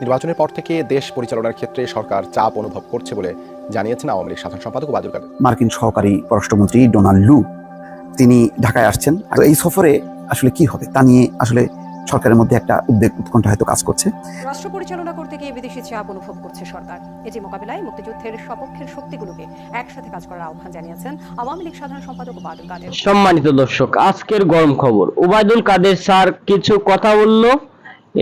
নির্বাচনের পর থেকে দেশ পরিচালনার ক্ষেত্রে সরকার চাপ অনুভব করছে বলে জানিয়েছেন আওয়ামী লীগ সাধারণ সম্পাদক ওবায়দুল কাদের। মার্কিন সহকারী পররাষ্ট্রমন্ত্রী ডোনাল্ড লু তিনি ঢাকায় আসছেন। তো এই সফরে আসলে কি হবে তা নিয়ে আসলে সরকারের মধ্যে একটা উদ্বেগ উৎকণ্ঠা হয়তো কাজ করছে। রাষ্ট্র পরিচালনা করতে গিয়ে বিদেশি চাপ অনুভব করছে সরকার। এটি মোকাবিলায় মুক্তিযুদ্ধের সপক্ষের শক্তিগুলোকে একসাথে কাজ করার আহ্বান জানিয়েছেন আওয়ামী লীগ সাধারণ সম্পাদক ওবায়দুল কাদের। সম্মানিত দর্শক, আজকের গরম খবর, ওবায়দুল কাদের স্যার কিছু কথা বলল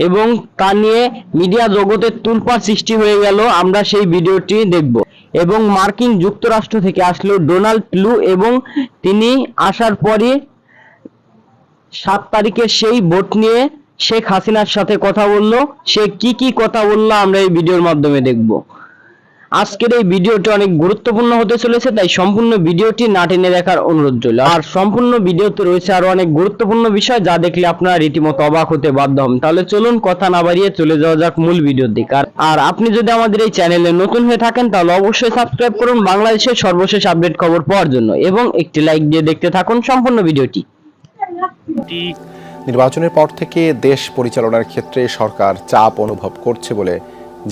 এবং তা নিয়ে মিডিয়া জগতের তোলপাড় সৃষ্টি হয়ে গেল। আমরা সেই ভিডিওটি দেখব এবং মার্কিন যুক্তরাষ্ট্র থেকে আসলো ডোনাল্ড লু এবং তিনি আসার পরে 7 তারিখের সেই ভোট নিয়ে শেখ হাসিনার সাথে কথা বললো। সে কি কথা বললো আমরা এই ভিডিওর মাধ্যমে দেখব। আজকের এই ভিডিওটি অনেক গুরুত্বপূর্ণ হতে চলেছে, তাই সম্পূর্ণ ভিডিওটি না টেনে দেখার অনুরোধ রইল। আর সম্পূর্ণ ভিডিওতে রয়েছে আরো অনেক গুরুত্বপূর্ণ বিষয় যা দেখলে আপনারা রীতিমতো অবাক হতে বাধ্য হন। তাহলে চলুন কথা না বাড়িয়ে চলে যাওয়া যাক মূল ভিডিওর দিকে। আর আপনি যদি আমাদের এই চ্যানেলে নতুন হয়ে থাকেন তাহলে অবশ্যই সাবস্ক্রাইব করুন বাংলাদেশের সর্বশেষ আপডেট খবর পাওয়ার জন্য এবং একটি লাইক দিয়ে দেখতে থাকুন সম্পূর্ণ ভিডিওটি। নির্বাচনের পর থেকে দেশ পরিচালনার ক্ষেত্রে সরকার চাপ অনুভব করছে বলে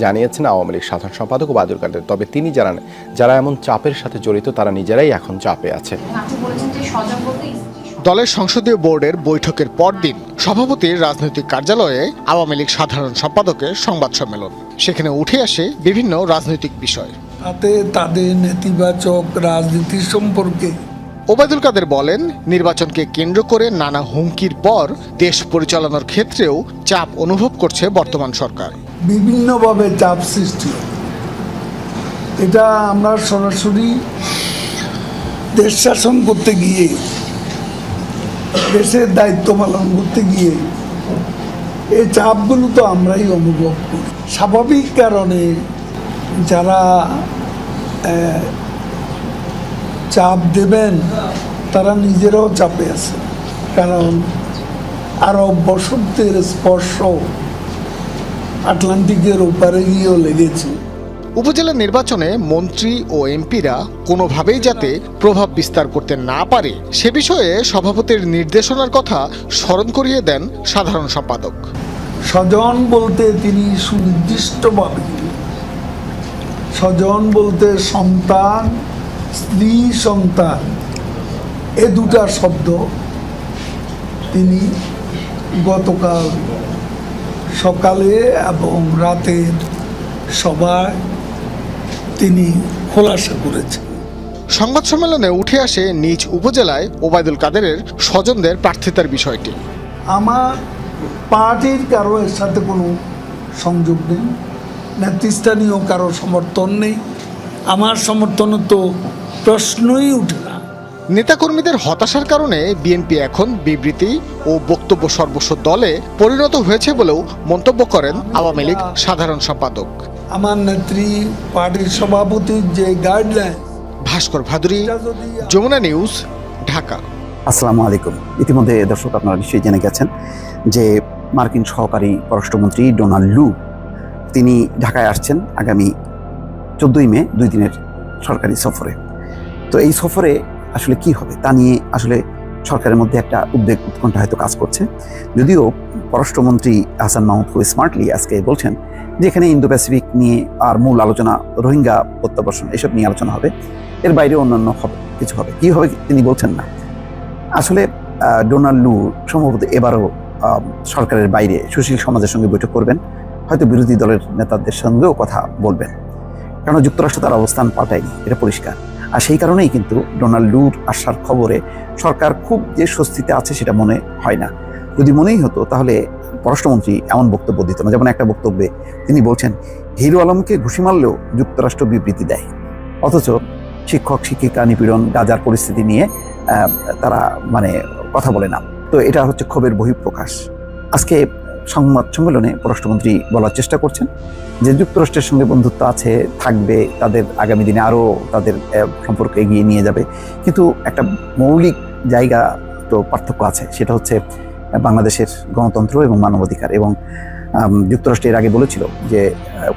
জানিয়েছেন আওয়ামী লীগ সাধারণ সম্পাদক ওবায়দুল কাদের। তবে তিনি জানান, যারা এমন চাপের সাথে জড়িত তারা নিজেরাই এখন চাপে আছে। দলের সংসদীয় বোর্ডের বৈঠকের পরদিন সভাপতির রাজনৈতিক কার্যালয়ে আওয়ামী লীগ সাধারণ সম্পাদকের সংবাদ সম্মেলন। সেখানে উঠে আসে বিভিন্ন রাজনৈতিক বিষয়। তাতে তাদের নেতিবাচক রাজনীতি সম্পর্কে ওবায়দুল কাদের বলেন, নির্বাচনকে কেন্দ্র করে নানা হুমকির পর দেশ পরিচালনার ক্ষেত্রেও চাপ অনুভব করছে বর্তমান সরকার। বিভিন্নভাবে চাপ সৃষ্টি, এটা আমরা সরাসরি দেশ শাসন করতে গিয়ে, দেশের দায়িত্ব পালন করতে গিয়ে এই চাপগুলো তো আমরাই অনুভব করি। স্বাভাবিক কারণে যারা চাপ দেবেন তারা নিজেরাও চাপে আছে, কারণ আরব বসন্তের স্পর্শ আটলান্টিকের ওপারে গিয়েও লেগেছে। উপজেলা নির্বাচনে মন্ত্রী ও এমপিরা কোনোভাবেই যাতে প্রভাব বিস্তার করতে না পারে সে বিষয়ে সভাপতির নির্দেশনার কথা স্মরণ করিয়ে দেন সাধারণ সম্পাদক। স্বজন বলতে তিনি সুনির্দিষ্টভাবে, স্বজন বলতে সন্তান, স্ত্রী, সন্তান, এ দুটা শব্দ তিনি গতকাল সকালে এবং রাতের সভায় তিনি খোলাসা করেছেন। সংবাদ সম্মেলনে উঠে আসে নিজ উপজেলায় ওবায়দুল কাদেরের স্বজনদের প্রার্থিতার বিষয়টি। আমার পার্টির কারো এর সাথে কোনো সংযোগ নেই, নেতৃস্থানীয় কারো সমর্থন নেই, আমার সমর্থনের তো প্রশ্নই উঠে না। নেতাকর্মীদের হতাশার কারণে বিএনপি এখন বিবৃতি ও বক্তব্য সর্বস্ব দলে পরিণত হয়েছে বলেও মন্তব্য করেন আওয়ামী লীগ সাধারণ সম্পাদক। আমার নেত্রী, পার্টির সভাপতির যে গাইডলাইন। ভাস্কর ভাদুরী, যমুনা নিউজ, ঢাকা। আসসালামু আলাইকুম। ইতিমধ্যে দর্শক আপনারা নিশ্চয়ই জেনে গেছেন যে মার্কিন সহকারী পররাষ্ট্রমন্ত্রী ডোনাল্ড লু তিনি ঢাকায় আসছেন আগামী 14ই মে 2 দিনের সরকারি সফরে। তো এই সফরে আসলে কি হবে তা নিয়ে আসলে সরকারের মধ্যে একটা উদ্বেগ উৎকণ্ঠা হয়তো কাজ করছে। যদিও পররাষ্ট্রমন্ত্রী হাসান মাহমুদ খুব স্মার্টলি আজকে বলছেন যে এখানে ইন্দো প্যাসিফিক নিয়ে আর মূল আলোচনা, রোহিঙ্গা প্রত্যাবর্ষণ, এসব নিয়ে আলোচনা হবে, এর বাইরে অন্যান্য কিছু হবে। কি হবে তিনি বলছেন না। আসলে ডোনাল্ড লু সম্ভবত এবারও সরকারের বাইরে সুশীল সমাজের সঙ্গে বৈঠক করবেন, হয়তো বিরোধী দলের নেতাদের সঙ্গেও কথা বলবেন, কারণ যুক্তরাষ্ট্র তার অবস্থান পাল্টায়নি, এটা পরিষ্কার। আর সেই কারণেই কিন্তু ডোনাল্ড লুর আসার খবরে সরকার খুব যে স্বস্তিতে আছে সেটা মনে হয় না। যদি মনেই হতো তাহলে পররাষ্ট্রমন্ত্রী এমন বক্তব্য দিত না। যেমন একটা বক্তব্যে তিনি বলছেন, হিরো আলমকে ঘুষি মারলেও যুক্তরাষ্ট্র বিবৃতি দেয়, অথচ শিক্ষক শিক্ষিকা নিপীড়ন, গাজার পরিস্থিতি নিয়ে তারা কথা বলে না। তো এটা হচ্ছে ক্ষোভের বহিঃপ্রকাশ। আজকে সংবাদ সম্মেলনে পররাষ্ট্রমন্ত্রী বলার চেষ্টা করছেন যে যুক্তরাষ্ট্রের সঙ্গে বন্ধুত্ব আছে, থাকবে, তাদের আগামী দিনে আরও তাদের সম্পর্ক এগিয়ে নিয়ে যাবে, কিন্তু একটা মৌলিক জায়গা তো পার্থক্য আছে, সেটা হচ্ছে বাংলাদেশের গণতন্ত্র এবং মানবাধিকার। এবং যুক্তরাষ্ট্র এর আগে বলেছিল যে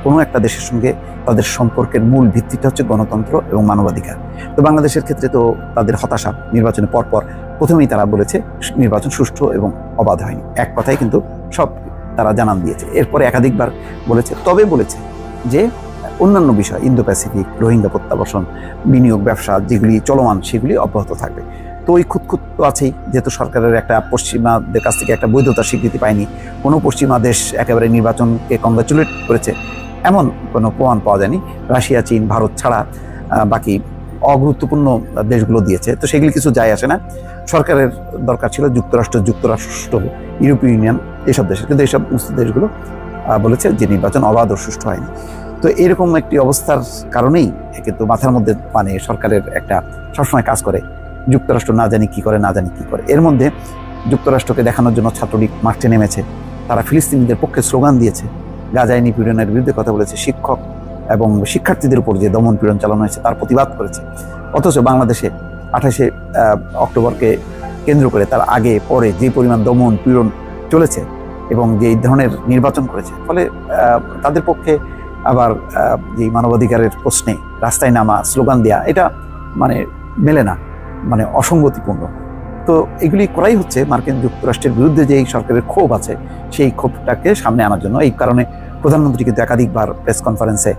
কোনো একটা দেশের সঙ্গে তাদের সম্পর্কের মূল ভিত্তিটা হচ্ছে গণতন্ত্র এবং মানবাধিকার। তো বাংলাদেশের ক্ষেত্রে তো তাদের হতাশা, নির্বাচনের পরপর প্রথমেই তারা বলেছে নির্বাচন সুষ্ঠু এবং অবাধ হয়নি। এক কথায় কিন্তু সব তারা জানান দিয়েছে। এরপরে একাধিকবার বলেছে, তবে বলেছে যে অন্যান্য বিষয় ইন্দো প্যাসিফিক, রোহিঙ্গা প্রত্যাবাসন, বিনিয়োগ, ব্যবসা যেগুলি চলমান সেগুলি অব্যাহত থাকবে। তো ওই খুঁতখুত তো আছেই, যেহেতু সরকারের একটা পশ্চিমাদের কাছ থেকে একটা বৈধতার স্বীকৃতি পায়নি, কোনো পশ্চিমা দেশ একেবারে নির্বাচনকে কংগ্রাচুলেট করেছে এমন কোনো প্রমাণ পাওয়া যায়নি। রাশিয়া, চীন, ভারত ছাড়া বাকি অগুরুত্বপূর্ণ দেশগুলো দিয়েছে। তো সেগুলি কিছু যায় আসে না। সরকারের দরকার ছিল যুক্তরাষ্ট্র, ইউরোপীয় ইউনিয়ন, এসব দেশের, কিন্তু এইসব দেশগুলো বলেছে যে নির্বাচন অবাধ ও সুষ্ঠু হয়নি। তো এরকম একটি অবস্থার কারণেই কিন্তু মাথার মধ্যে মানে সরকারের একটা সবসময় কাজ করে, যুক্তরাষ্ট্র না জানি কি করে। এর মধ্যে যুক্তরাষ্ট্রকে দেখানোর জন্য ছাত্রলীগ মাঠে নেমেছে, তারা ফিলিস্তিনিদের পক্ষে স্লোগান দিয়েছে, গাজায় নিপীড়নের বিরুদ্ধে কথা বলেছে, শিক্ষক এবং শিক্ষার্থীদের উপর যে দমন পীড়ন চালানো হয়েছে তার প্রতিবাদ করেছে। অথচ বাংলাদেশে 28শে অক্টোবরকে কেন্দ্র করে তার আগে পরে যে পরিমাণ দমন পীড়ন চলেছে এবং যে এই ধরনের নির্বাচন করেছে, ফলে তাদের পক্ষে আবার যে মানবাধিকারের প্রশ্নে রাস্তায় নামা, স্লোগান দেওয়া, এটা মানে মেলে না, মানে অসঙ্গতিপূর্ণ। তো এগুলি করাই হচ্ছে মার্কিন যুক্তরাষ্ট্রের বিরুদ্ধে যে এই সরকারের ক্ষোভ আছে সেই ক্ষোভটাকে সামনে আনার জন্য। এই কারণে প্রধানমন্ত্রী কিন্তু একাধিকবার প্রেস কনফারেন্সে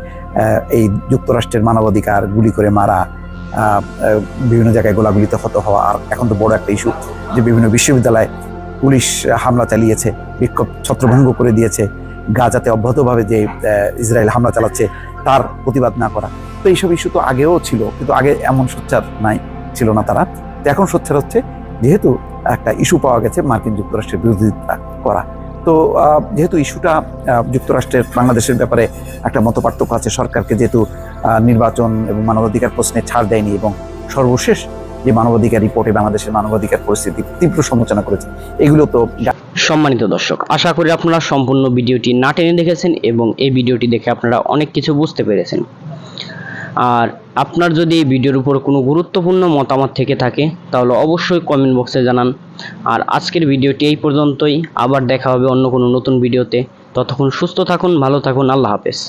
এই যুক্তরাষ্ট্রের মানবাধিকার, গুলি করে মারা, বিভিন্ন জায়গায় গোলাগুলিতে হত হওয়া, আর এখন তো বড় একটা ইস্যু যে বিভিন্ন বিশ্ববিদ্যালয়ে পুলিশ হামলা চালিয়েছে, বিক্ষোভ ছত্রভঙ্গ করে দিয়েছে, গাজাতে অব্যাহতভাবে যে ইসরায়েল হামলা চালাচ্ছে তার প্রতিবাদ না করা। তো এইসব ইস্যু তো আগেও ছিল, কিন্তু আগে এমন সোচ্চার ছিল না তারা। তো এখন সোচ্চার হচ্ছে, যেহেতু একটা ইস্যু পাওয়া গেছে মার্কিন যুক্তরাষ্ট্রের বিরোধিতা করা। তো যেহেতু ইস্যুটা যুক্তরাষ্ট্রের বাংলাদেশের ব্যাপারে একটা মতপার্থক্য আছে, সরকারকে যেহেতু নির্বাচন এবং মানবাধিকার প্রশ্নে ছাড় দেয়নি, এবং সর্বশেষ যে মানবাধিকার রিপোর্টে বাংলাদেশের মানবাধিকার পরিস্থিতি তীব্র সমালোচনা করেছে, এগুলো তো। সম্মানিত দর্শক, আশা করি আপনারা সম্পূর্ণ ভিডিওটি না টেনে দেখেছেন এবং এই ভিডিওটি দেখে আপনারা অনেক কিছু বুঝতে পেরেছেন। আর আপনার যদি এই ভিডিওর উপর কোনো গুরুত্বপূর্ণ মতামত থেকে থাকে তাহলে অবশ্যই কমেন্ট বক্সে জানান। আর আজকের ভিডিওটি এই পর্যন্তই, আবার দেখা হবে অন্য কোনো নতুন ভিডিওতে। ততক্ষণ সুস্থ থাকুন, ভালো থাকুন, আল্লাহ হাফেজ।